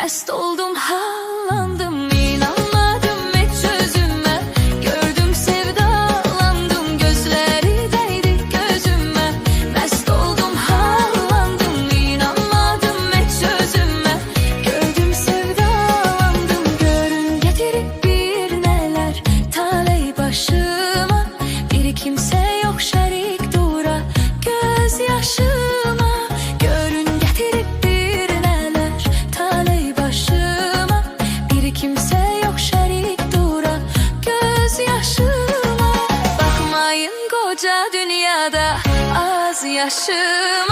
Mest oldum, hallandım, inanmadım hiç sözüme. Gördüm, sevdalandım, gözleri değdi gözüme. Mest oldum, hallandım, inanmadım hiç sözüme. Gördüm, sevdalandım, görün getirip bir neler taley başıma. Bir kimse yok şerik dura gözyaşıma. Görün getirip bir neler taley başıma. Bir kimse yok şerik dura gözyaşıma. Bakmayın koca dünyada az yaşıma.